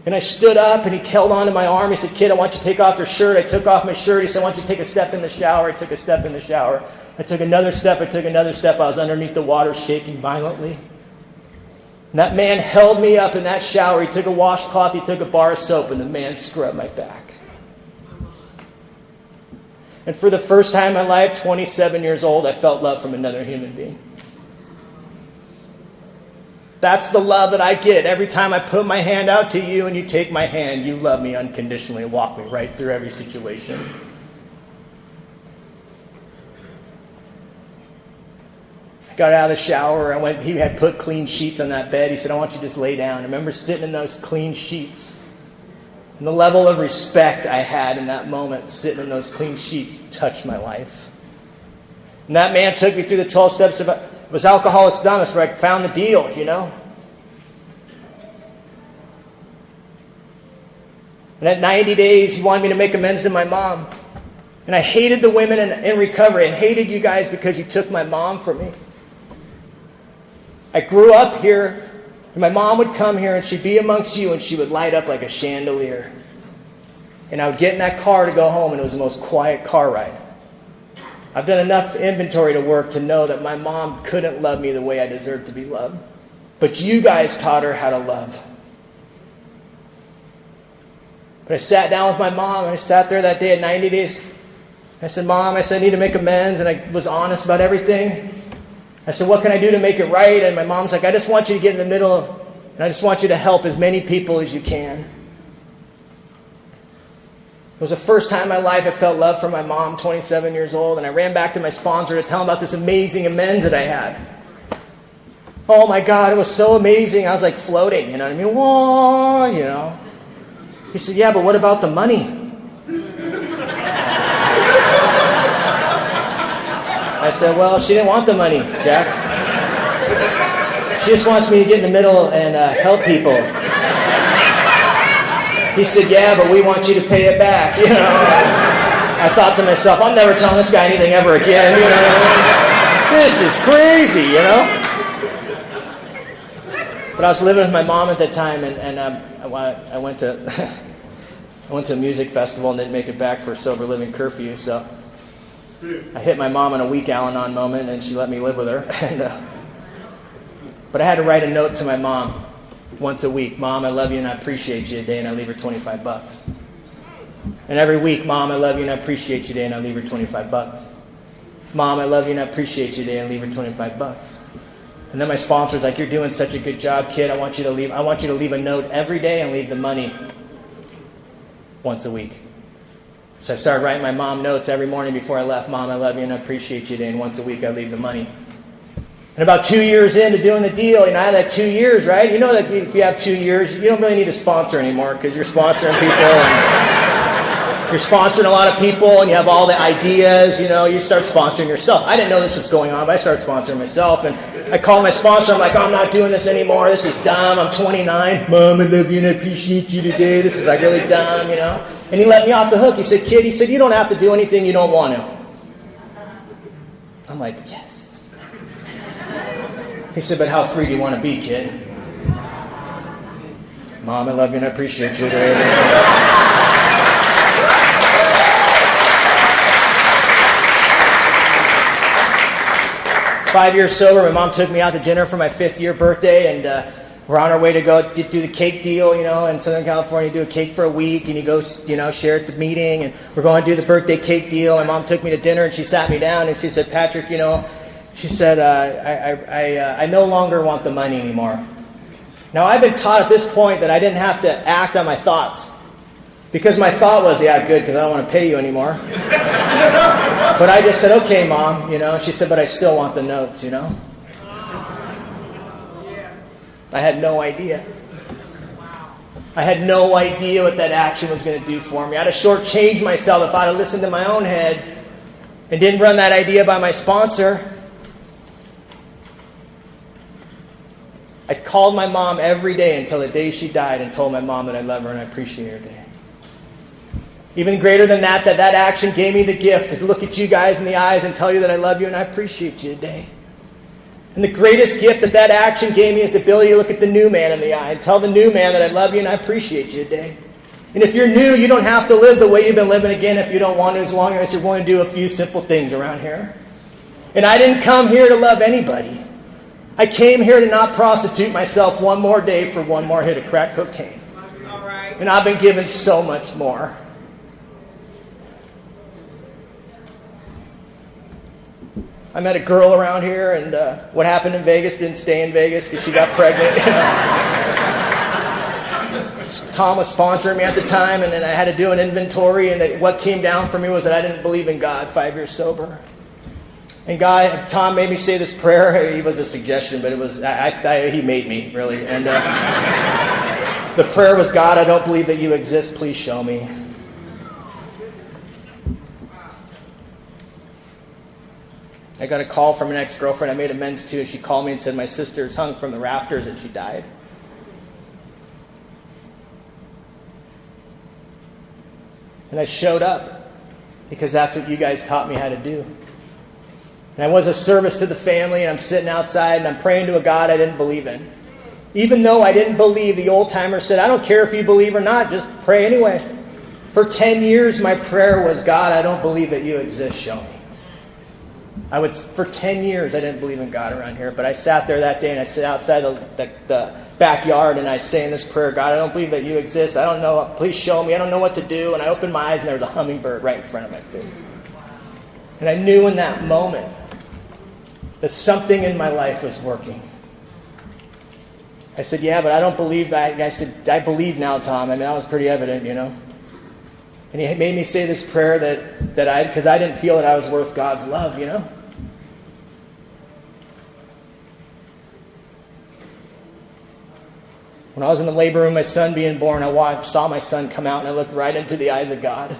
And I stood up, and he held onto my arm. He said, "Kid, I want you to take off your shirt." I took off my shirt. He said, "I want you to take a step in the shower." I took a step in the shower. I took another step. I took another step. I was underneath the water shaking violently. And that man held me up in that shower. He took a washcloth. He took a bar of soap, and the man scrubbed my back. And for the first time in my life, 27 years old, I felt love from another human being. That's the love that I get every time I put my hand out to you and you take my hand. You love me unconditionally and walk me right through every situation. I got out of the shower. He had put clean sheets on that bed. He said, "I want you to just lay down." I remember sitting in those clean sheets. And the level of respect I had in that moment, sitting in those clean sheets, touched my life. And that man took me through the 12 steps of it. It was Alcoholics Anonymous where I found the deal, you know. And at 90 days, he wanted me to make amends to my mom. And I hated the women in recovery. I hated you guys because you took my mom from me. I grew up here, and my mom would come here, and she'd be amongst you, and she would light up like a chandelier. And I would get in that car to go home, and it was the most quiet car ride. I've done enough inventory to work to know that my mom couldn't love me the way I deserved to be loved. But you guys taught her how to love. But I sat down with my mom, and I sat there that day at 90 days. I said, "Mom," I said, "I need to make amends," and I was honest about everything. I said, "What can I do to make it right?" And my mom's like, "I just want you to get in the middle, and I just want you to help as many people as you can." It was the first time in my life I felt love from my mom, 27 years old, and I ran back to my sponsor to tell him about this amazing amends that I had. Oh my God, it was so amazing. I was like floating, you know what I mean? Whoa, you know. He said, "Yeah, but what about the money?" I said, "Well, she didn't want the money, Jack. She just wants me to get in the middle and help people." He said, "Yeah, but we want you to pay it back," you know. I thought to myself, I'm never telling this guy anything ever again, you know. This is crazy, you know. But I was living with my mom at that time, and I went to I went to a music festival and didn't make it back for a sober living curfew, so I hit my mom in a weak Al-Anon moment, and she let me live with her. But I had to write a note to my mom once a week. "Mom, I love you and I appreciate you today," and I leave her $25. And every week, "Mom, I love you and I appreciate you today," and I leave her $25. "Mom, I love you and I appreciate you today," and I leave her $25. And then my sponsor's like, "You're doing such a good job, kid. I want you to leave a note every day and leave the money once a week." So I started writing my mom notes every morning before I left. "Mom, I love you and I appreciate you today," and once a week I leave the money. And about 2 years into doing the deal, you know, I had that 2 years, right? You know that if you have 2 years, you don't really need a sponsor anymore because you're sponsoring people and you're sponsoring a lot of people and you have all the ideas, you know, you start sponsoring yourself. I didn't know this was going on, but I started sponsoring myself. And I called my sponsor. I'm like, "I'm not doing this anymore. This is dumb. I'm 29. Mom, I love you and I appreciate you today. This is like really dumb, you know." And he let me off the hook. He said, "Kid," he said, "you don't have to do anything you don't want to." I'm like, yes. He said, "But how free do you want to be, kid?" "Mom, I love you and I appreciate you today." 5 years sober, my mom took me out to dinner for my 5th year birthday, and we're on our way to go do the cake deal, you know, in Southern California. You do a cake for a week, and you go, you know, share at the meeting, and we're going to do the birthday cake deal. My mom took me to dinner, and she sat me down, and she said, "Patrick, you know," she said, I no longer want the money anymore." Now, I've been taught at this point that I didn't have to act on my thoughts. Because my thought was, "Yeah, good, because I don't want to pay you anymore." But I just said, "Okay, Mom," you know. She said, "But I still want the notes, you know." I had no idea. I had no idea what that action was going to do for me. I'd have shortchanged myself if I'd have listened to my own head and didn't run that idea by my sponsor. I called my mom every day until the day she died and told my mom that I love her and I appreciate her today. Even greater than that action gave me the gift to look at you guys in the eyes and tell you that I love you and I appreciate you today. And the greatest gift that action gave me is the ability to look at the new man in the eye and tell the new man that I love you and I appreciate you today. And if you're new, you don't have to live the way you've been living again if you don't want to, as long as you're going to do a few simple things around here. And I didn't come here to love anybody. I came here to not prostitute myself one more day for one more hit of crack cocaine. And I've been given so much more. I met a girl around here, and what happened in Vegas didn't stay in Vegas because she got pregnant. Tom was sponsoring me at the time, and then I had to do an inventory, and what came down for me was that I didn't believe in God 5 years sober. And Tom made me say this prayer. He was a suggestion, but it was he made me, really. And the prayer was, God, I don't believe that you exist. Please show me. I got a call from an ex-girlfriend I made amends to. She called me and said my sister's hung from the rafters and she died. And I showed up because that's what you guys taught me how to do. And I was a service to the family, and I'm sitting outside and I'm praying to a God I didn't believe in. Even though I didn't believe, the old timer said, I don't care if you believe or not, just pray anyway. For 10 years, my prayer was, God, I don't believe that you exist, show me. For 10 years, I didn't believe in God around here, but I sat there that day and I sat outside the backyard and I say in this prayer, God, I don't believe that you exist. I don't know. Please show me. I don't know what to do. And I opened my eyes and there was a hummingbird right in front of my face. And I knew in that moment that something in my life was working. I said, yeah, but I don't believe that. I said, I believe now, Tom. I mean, that was pretty evident, you know. And he made me say this prayer because I didn't feel that I was worth God's love, you know. When I was in the labor room, my son being born, I saw my son come out and I looked right into the eyes of God.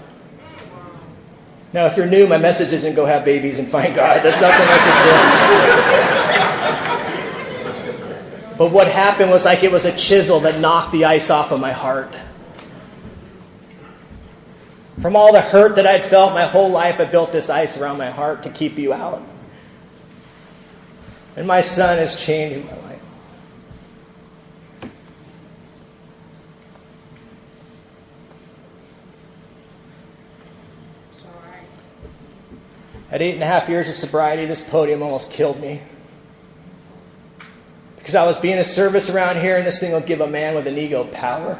Now, if you're new, my message isn't go have babies and find God. That's not the message. But what happened was like it was a chisel that knocked the ice off of my heart. From all the hurt that I'd felt my whole life, I built this ice around my heart to keep you out. And my son has changed my life. At 8.5 years of sobriety, this podium almost killed me. Because I was being a service around here, and this thing will give a man with an ego power.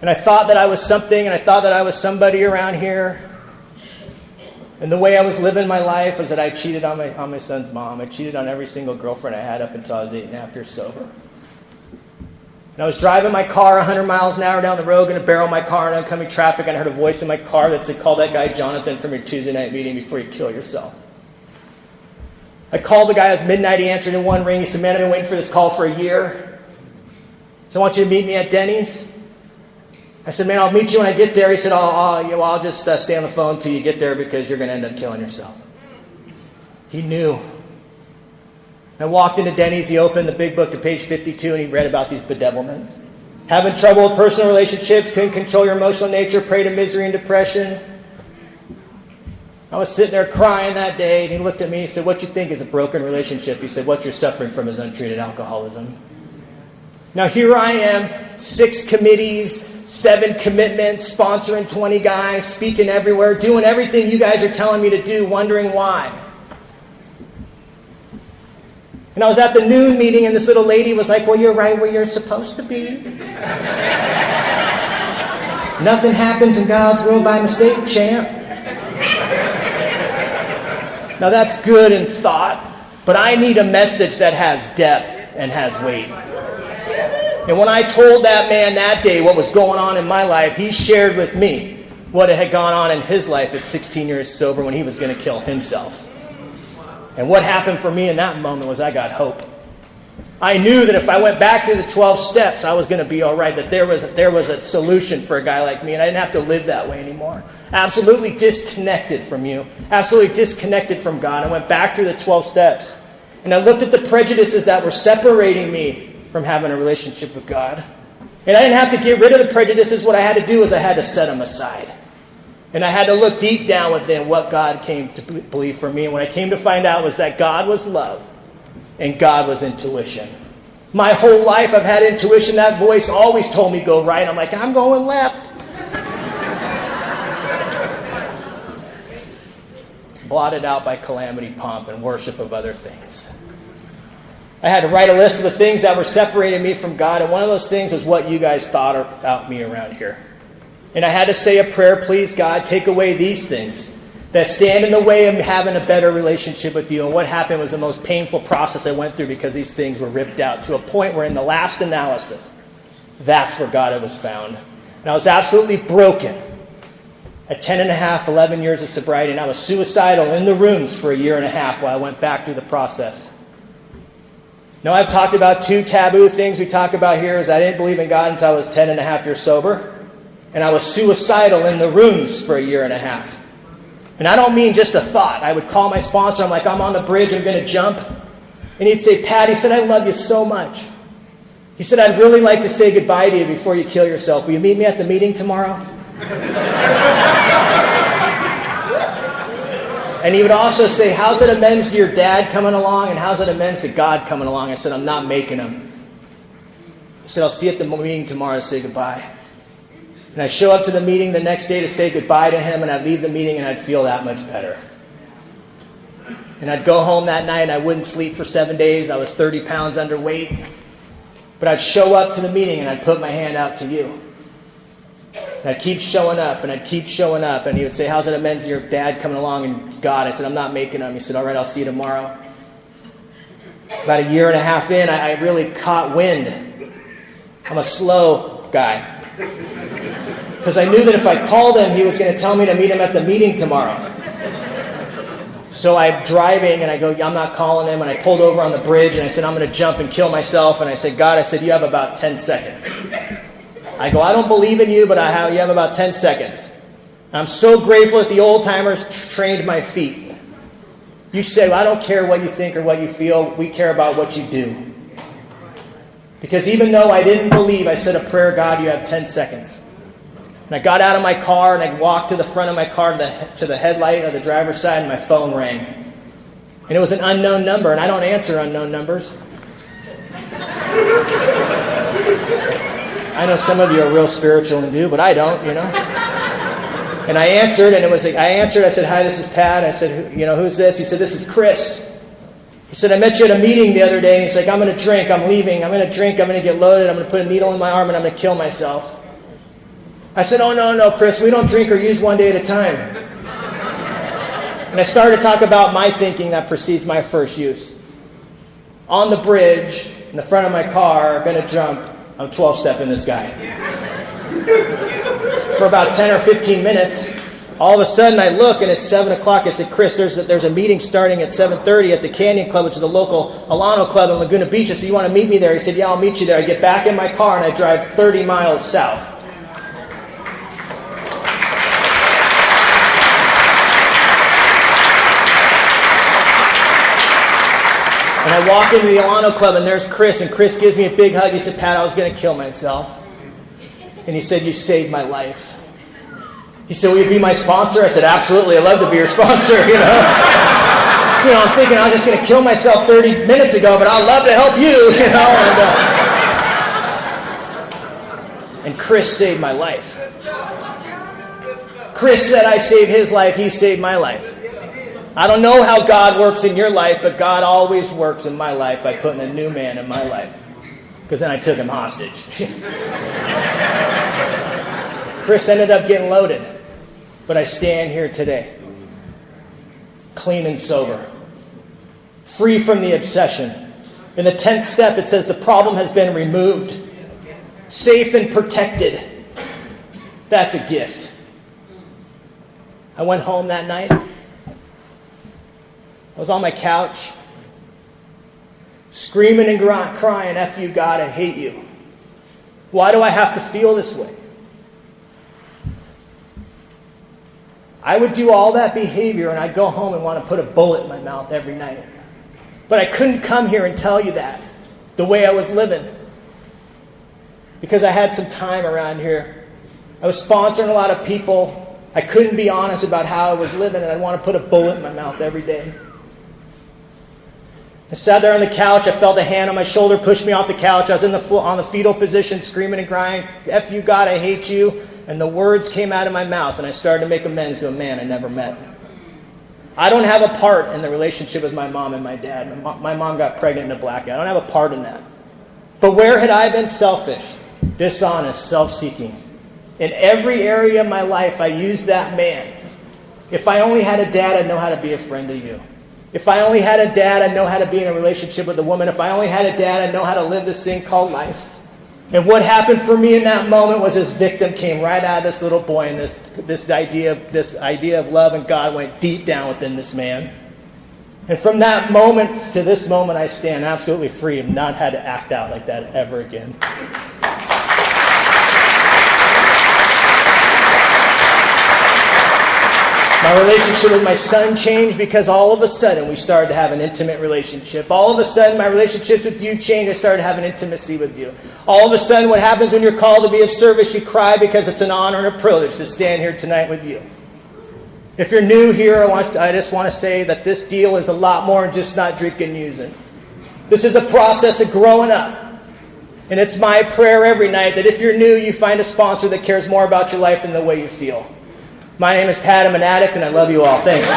And I thought that I was something, and I thought that I was somebody around here. And the way I was living my life was that I cheated on my son's mom. I cheated on every single girlfriend I had up until I was 8.5 years sober. And I was driving my car 100 miles an hour down the road, going to barrel my car in oncoming traffic, and I heard a voice in my car that said, call that guy Jonathan from your Tuesday night meeting before you kill yourself. I called the guy. It was midnight. He answered in one ring. He said, man, I've been waiting for this call for a year. So I want you to meet me at Denny's. I said, man, I'll meet you when I get there. He said, I'll just stay on the phone until you get there because you're going to end up killing yourself. He knew. I walked into Denny's, he opened the big book to page 52, and he read about these bedevilments. Having trouble with personal relationships, couldn't control your emotional nature, prey to misery and depression. I was sitting there crying that day, and he looked at me and he said, what you think is a broken relationship? He said, what you're suffering from is untreated alcoholism. Now here I am, 6 committees, 7 commitments, sponsoring 20 guys, speaking everywhere, doing everything you guys are telling me to do, wondering why. And I was at the noon meeting, and this little lady was like, well, you're right where you're supposed to be. Nothing happens in God's world by mistake, champ. Now that's good in thought, but I need a message that has depth and has weight. And when I told that man that day what was going on in my life, he shared with me what had gone on in his life at 16 years sober when he was going to kill himself. And what happened for me in that moment was I got hope. I knew that if I went back through the 12 steps, I was going to be all right, that there was a solution for a guy like me, and I didn't have to live that way anymore. Absolutely disconnected from you. Absolutely disconnected from God. I went back through the 12 steps, and I looked at the prejudices that were separating me from having a relationship with God. And I didn't have to get rid of the prejudices. What I had to do is I had to set them aside. And I had to look deep down within what God came to believe for me. And what I came to find out was that God was love and God was intuition. My whole life I've had intuition. That voice always told me go right. I'm like, I'm going left. Blotted out by calamity, pomp, and worship of other things. I had to write a list of the things that were separating me from God. And one of those things was what you guys thought about me around here. And I had to say a prayer, please, God, take away these things that stand in the way of having a better relationship with you. And what happened was the most painful process I went through because these things were ripped out to a point where in the last analysis, that's where God was found. And I was absolutely broken at 10 and a half, 11 years of sobriety. And I was suicidal in the rooms for a year and a half while I went back through the process. Now, I've talked about 2 taboo things we talk about here is I didn't believe in God until I was 10 and a half years sober. And I was suicidal in the rooms for a year and a half. And I don't mean just a thought. I would call my sponsor. I'm like, I'm on the bridge. I'm going to jump. And he'd say, Pat, he said, I love you so much. He said, I'd really like to say goodbye to you before you kill yourself. Will you meet me at the meeting tomorrow? And he would also say, how's it amends to your dad coming along? And how's it amends to God coming along? I said, I'm not making them. He said, I'll see you at the meeting tomorrow to say goodbye. And I'd show up to the meeting the next day to say goodbye to him, and I'd leave the meeting and I'd feel that much better. And I'd go home that night and I wouldn't sleep for 7 days. I was 30 pounds underweight. But I'd show up to the meeting and I'd put my hand out to you. And I'd keep showing up and I'd keep showing up. And he would say, how's it amends to your dad coming along? And God, I said, I'm not making them. He said, all right, I'll see you tomorrow. About a year and a half in, I really caught wind. I'm a slow guy. Because I knew that if I called him, he was going to tell me to meet him at the meeting tomorrow. So I'm driving, and I go, I'm not calling him. And I pulled over on the bridge, and I said, I'm going to jump and kill myself. And I said, God, I said, you have about 10 seconds. I go, I don't believe in you, but you have about 10 seconds. And I'm so grateful that the old-timers trained my feet. You say, well, I don't care what you think or what you feel. We care about what you do. Because even though I didn't believe, I said a prayer, God, you have 10 seconds. And I got out of my car and I walked to the front of my car to the headlight of the driver's side, and my phone rang. And it was an unknown number, and I don't answer unknown numbers. I know some of you are real spiritual and do, but I don't, you know. And I answered, and I said, hi, this is Pat. I said, who's this? He said, this is Chris. He said, I met you at a meeting the other day, and he's like, I'm going to drink, I'm leaving, I'm going to drink, I'm going to get loaded, I'm going to put a needle in my arm, and I'm going to kill myself. I said, oh, no, Chris, we don't drink or use one day at a time. And I started to talk about my thinking that precedes my first use. On the bridge, in the front of my car, going to jump, I'm 12-stepping this guy. For about 10 or 15 minutes, all of a sudden I look and it's 7 o'clock. I said, Chris, there's a meeting starting at 7:30 at the Canyon Club, which is a local Alano club in Laguna Beach. I said, you want to meet me there? He said, yeah, I'll meet you there. I get back in my car and I drive 30 miles south. And I walk into the Alano Club, and there's Chris, and Chris gives me a big hug. He said, Pat, I was going to kill myself. And he said, you saved my life. He said, will you be my sponsor? I said, absolutely, I'd love to be your sponsor, I'm thinking I was just going to kill myself 30 minutes ago, but I'd love to help you, And Chris saved my life. Chris said I saved his life, he saved my life. I don't know how God works in your life, but God always works in my life by putting a new man in my life. Because then I took him hostage. Chris ended up getting loaded. But I stand here today, clean and sober, free from the obsession. In the 10th step, it says the problem has been removed, safe and protected. That's a gift. I went home that night. I was on my couch, screaming and crying, F you, God, I hate you. Why do I have to feel this way? I would do all that behavior and I'd go home and want to put a bullet in my mouth every night. But I couldn't come here and tell you that, the way I was living. Because I had some time around here. I was sponsoring a lot of people. I couldn't be honest about how I was living, and I'd want to put a bullet in my mouth every day. I sat there on the couch. I felt a hand on my shoulder push me off the couch. I was on the fetal position, screaming and crying, F you, God, I hate you. And the words came out of my mouth, and I started to make amends to a man I never met. I don't have a part in the relationship with my mom and my dad. My mom got pregnant in a blackout. I don't have a part in that. But where had I been selfish, dishonest, self-seeking? In every area of my life, I used that man. If I only had a dad, I'd know how to be a friend to you. If I only had a dad, I'd know how to be in a relationship with a woman. If I only had a dad, I'd know how to live this thing called life. And what happened for me in that moment was this victim came right out of this little boy, and this idea of love and God went deep down within this man. And from that moment to this moment, I stand absolutely free and not had to act out like that ever again. My relationship with my son changed because all of a sudden we started to have an intimate relationship. All of a sudden my relationships with you changed. I started having intimacy with you. All of a sudden what happens when you're called to be of service, you cry because it's an honor and a privilege to stand here tonight with you. If you're new here, I just want to say that this deal is a lot more than just not drinking and using. This is a process of growing up. And it's my prayer every night that if you're new, you find a sponsor that cares more about your life than the way you feel. My name is Patt. I'm an addict, and I love you all. Thanks.